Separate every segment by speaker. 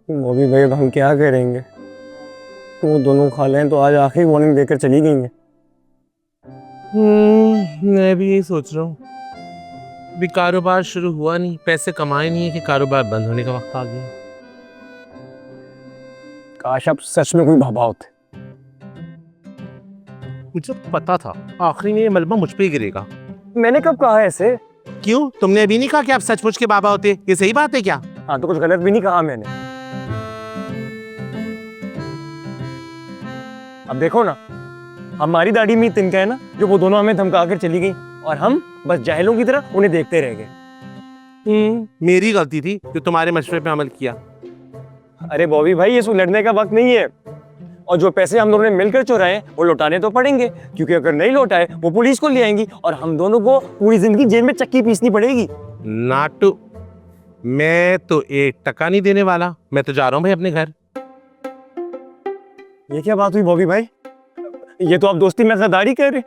Speaker 1: वो भी भाई, अब हम क्या करेंगे? तो वो दोनों खालें तो आज आखिरी वार्निंग देकर चली गई हैं।
Speaker 2: मैं भी यही सोच रहा हूँ। अभी कारोबार शुरू हुआ नहीं, पैसे कमाए नहीं है कि कारोबार बंद होने का वक्त आ गया।
Speaker 1: काश आप सच में कोई बाबा होते।
Speaker 2: मुझे पता था आखिरी में ये मलबा मुझ पे ही गिरेगा।
Speaker 1: मैंने कब कहा है ऐसे?
Speaker 2: क्यों, तुमने अभी नहीं कहा कि आप सचमुच के बाबा होते? ये सही बात है क्या?
Speaker 1: हाँ, तो कुछ गलत भी नहीं कहा मैंने। अब देखो ना, हमारी दाढ़ी में तिनका है ना, जो वो दोनों हमें धमका कर चली गई और हम बस जाहिलों की तरह उन्हें देखते रह गए।
Speaker 2: मेरी गलती थी जो तुम्हारे मशवरे पे अमल किया।
Speaker 1: अरे बॉबी भाई, ये सब लड़ने का वक्त नहीं है। और जो पैसे हम दोनों ने मिलकर चुराए वो लौटाने तो पड़ेंगे, क्योंकि अगर नहीं लौटाए वो पुलिस को ले आएंगी और हम दोनों को पूरी जिंदगी जेल में चक्की पीसनी पड़ेगी।
Speaker 2: नाटू, मैं तो 1 टका नहीं देने वाला। मैं तो जा रहा हूँ भाई अपने घर।
Speaker 1: ये क्या बात हुई बॉबी भाई? ये तो आप दोस्ती में गद्दारी कर रहे।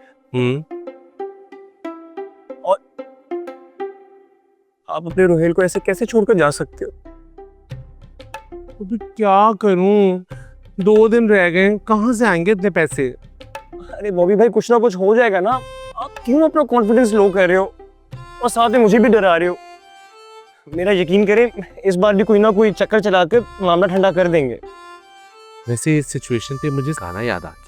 Speaker 1: और आप अपने रोहेल को ऐसे कैसे छोड़कर जा सकते हो?
Speaker 2: तो क्या करूं, 2 दिन रह गए, कहां से आएंगे इतने पैसे?
Speaker 1: अरे बॉबी भाई, कुछ ना कुछ हो जाएगा ना। आप क्यों अपना कॉन्फिडेंस लो कर रहे हो और साथ में मुझे भी डरा रहे हो? मेरा यकीन करें, इस बार भी कोई ना कोई चक्कर चला कर मामला ठंडा कर देंगे।
Speaker 2: वैसे इस सिचुएशन पे मुझे गाना याद आ गया।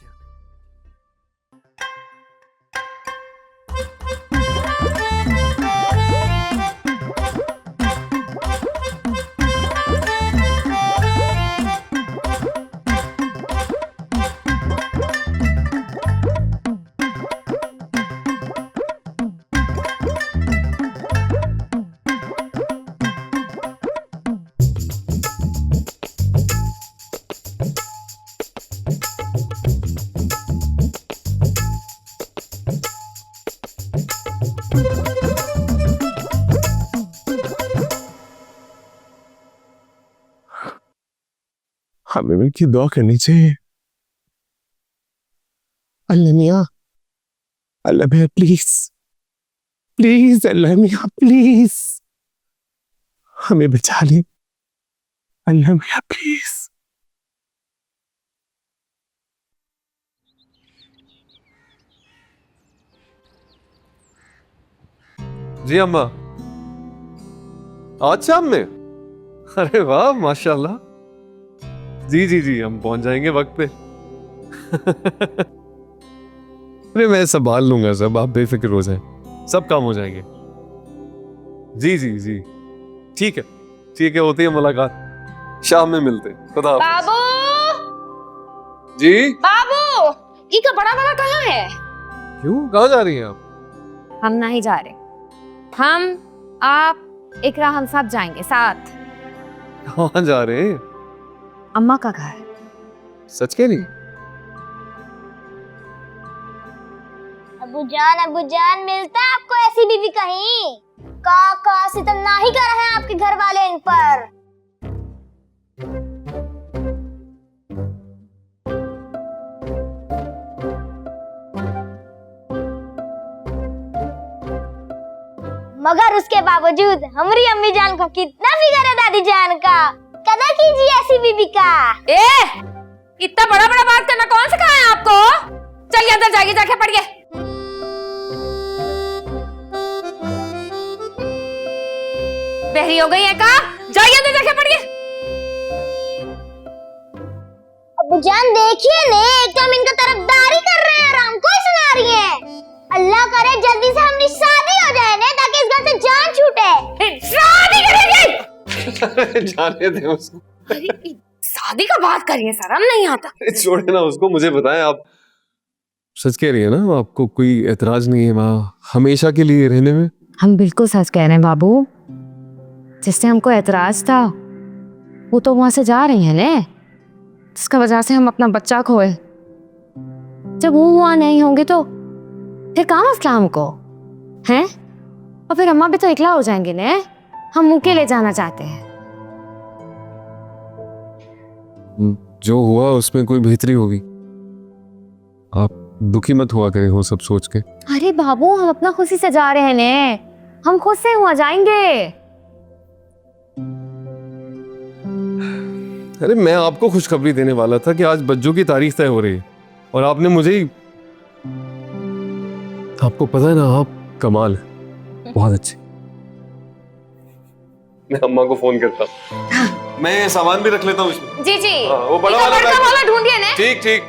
Speaker 3: हमें मिलकर दुआ करनी चाहिए। अल्लाह मियाँ, अल्लाह मियाँ प्लीज प्लीज, अल्लाह मियाँ प्लीज हमें बचा ले। अल्लाह मियाँ प्लीज।
Speaker 4: जी अम्मा, आज शाम में? अरे वाह, माशाल्लाह। जी जी जी, हम पहुंच जाएंगे वक्त पे। अरे मैं संभाल लूंगा सब, आप बेफिक्र हो जाएं, सब काम हो जाएंगे। जी जी जी, ठीक है ठीक है, होती है मुलाकात, शाम में मिलते हैं। खुदा हाफिज।
Speaker 5: बाबू,
Speaker 4: जी
Speaker 5: बाबू, इका बड़ा वाला कहाँ है?
Speaker 4: क्यों, कहाँ जा रही हैं आप?
Speaker 5: हम नहीं जा रहे। हम, आप, इकरा, हम सब जाएंगे साथ।
Speaker 4: कहाँ जा रहे हैं?
Speaker 5: अम्मा का घर।
Speaker 4: सच कह रही?
Speaker 6: अब्बू जान, मिलता है आपको ऐसी बीवी कहीं? काका सितम ना ही कर रहे हैं आपके घर वाले इन पर। मगर उसके बावजूद हमारी अम्मी जान को कितना फिक्र है दादी जान का। कदर कीजिए ऐसी बीबी का।
Speaker 5: इतना बड़ा बड़ा बात करना कौन सिखाया है आपको? चलिए अंदर जाइए, जाके पढ़िए। बहरी हो गई है का? जाइए अंदर जाके पढ़िए।
Speaker 6: अब्बू जान देखिए ने, एक तो हम इनका तरफदारी कर रहे हैं और हमको ही सुना रही है। अल्लाह करे जल्दी से हमारी शादी हो जाए ने, ताकि इस घर से जान छूटे।
Speaker 5: शादी करेंगे?
Speaker 4: जाने दे उसको।
Speaker 5: अरे शादी का बात करिए, शर्म नहीं आता?
Speaker 4: छोड़े ना उसको, मुझे बताएं आप। सच कह रही है ना, आपको कोई एतराज नहीं है वहाँ हमेशा के लिए रहने में?
Speaker 5: हम बिल्कुल सच कह रहे हैं बाबू। जिससे हमको एतराज था वो तो वहां से जा रही है ने, जिसका वजह से हम अपना बच्चा खोए। जब वो वहां नहीं होंगे तो फिर कहाँ मसला हमको हैं? और फिर अम्मा भी तो इकला हो जाएंगे ने। हम उनके ले जाना चाहते हैं।
Speaker 4: जो हुआ उसमें कोई बेहतरी होगी, आप दुखी मत हुआ करें वो सब सोच के।
Speaker 5: अरे बाबू, हम अपना खुशी से जा रहे हैं ने, हम खुद से हुआ जाएंगे।
Speaker 4: अरे मैं आपको खुशखबरी देने वाला था कि आज बज्जू की तारीख तय हो रही है और आपने मुझे ही। आपको पता है ना, आप कमाल है, बहुत अच्छे। मैं अम्मा को फोन करता हूँ। मैं सामान भी रख लेता हूँ इसमें।
Speaker 5: जी जी,
Speaker 4: हाँ, वो बड़ा वाला बैग।
Speaker 5: वाला ढूंढिए ना।
Speaker 4: ठीक ठीक।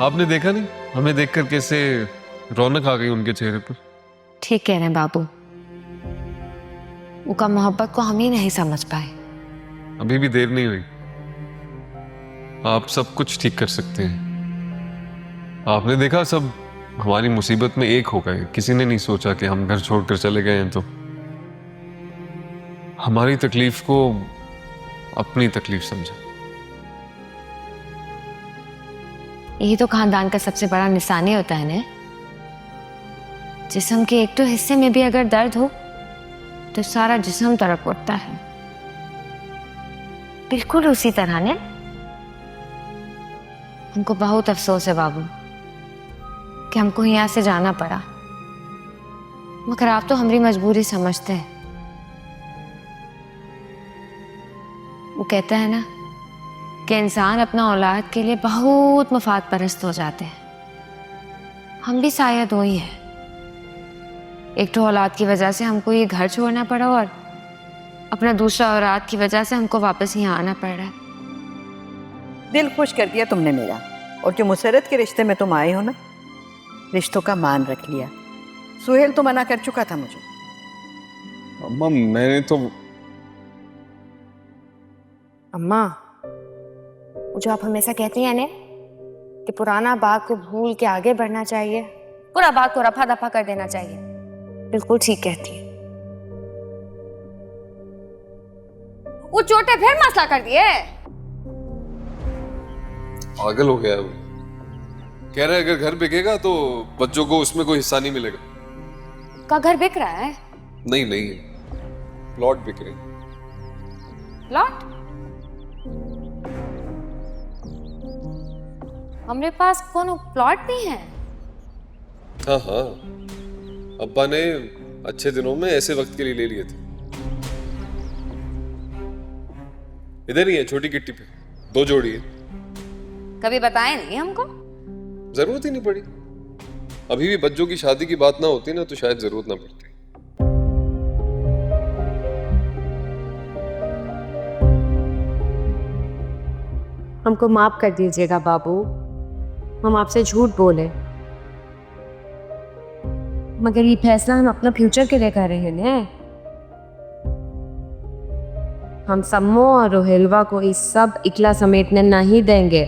Speaker 4: आपने देखा नहीं, हमें देखकर कैसे रौनक आ गई उनके चेहरे पर।
Speaker 5: ठीक कह रहे हैं बाबू, उनका मोहब्बत को हम ही नहीं समझ पाए।
Speaker 4: अभी भी देर नहीं हुई, आप सब कुछ ठीक कर सकते हैं। आपने देखा, सब हमारी मुसीबत में एक हो गए। किसी ने नहीं सोचा कि हम घर छोड़कर चले गए हैं तो हमारी तकलीफ को अपनी तकलीफ समझा।
Speaker 5: यही तो खानदान का सबसे बड़ा निशानी होता है ना। जिस्म के एक तो हिस्से में भी अगर दर्द हो तो सारा जिस्म तड़प उठता है। बिल्कुल उसी तरह ने हमको बहुत अफसोस है बाबू कि हमको यहाँ से जाना पड़ा, मगर आप तो हमारी मजबूरी समझते हैं। वो कहता है ना कि इंसान अपना औलाद के लिए बहुत मफाद परस्त हो जाते हैं। हम भी शायद वही हैं। एक तो औलाद की वजह से हमको ये घर छोड़ना पड़ा और अपना दूसरा औलाद की वजह से हमको वापस यहाँ आना पड़ रहा है।
Speaker 7: दिल खुश कर दिया तुमने मेरा। और जो मुसरत के रिश्ते में तुम आए हो ना, रिश्तों का मान रख लिया। सुहेल तो मना कर चुका था मुझे।
Speaker 4: अम्मा मैंने तो।
Speaker 5: अम्मा, जो आप हमेशा कहती हैं ना कि पुराना बाग को भूल के आगे बढ़ना चाहिए, पूरा बाग को रफा दफा कर देना चाहिए, बिल्कुल ठीक कहती है। वो चोटे फिर मसला कर दिए।
Speaker 4: पागल हो गया है वो। कह रहा है अगर घर बिकेगा तो बच्चों को उसमें कोई हिस्सा नहीं मिलेगा।
Speaker 5: का घर बिक रहा है?
Speaker 4: नहीं नहीं, प्लॉट बिक रहे।
Speaker 5: प्लॉट? हमारे पास कौन प्लॉट भी है?
Speaker 4: हाँ हाँ, अब्बा ने अच्छे दिनों में ऐसे वक्त के लिए ले लिए थे। इधर ही है, छोटी गिट्टी पे 2 जोड़ी है।
Speaker 5: कभी बताए नहीं हमको।
Speaker 4: जरूरत ही नहीं पड़ी। अभी भी बच्चों की शादी की बात ना होती ना तो शायद जरूरत ना पड़ती।
Speaker 5: हमको माफ कर दीजिएगा बाबू, हम आपसे झूठ बोले, मगर ये फैसला हम अपना फ्यूचर के लिए कर रहे हैं ना। हम सम्मो और रोहेलवा को इस सब इकला समेटने नहीं देंगे।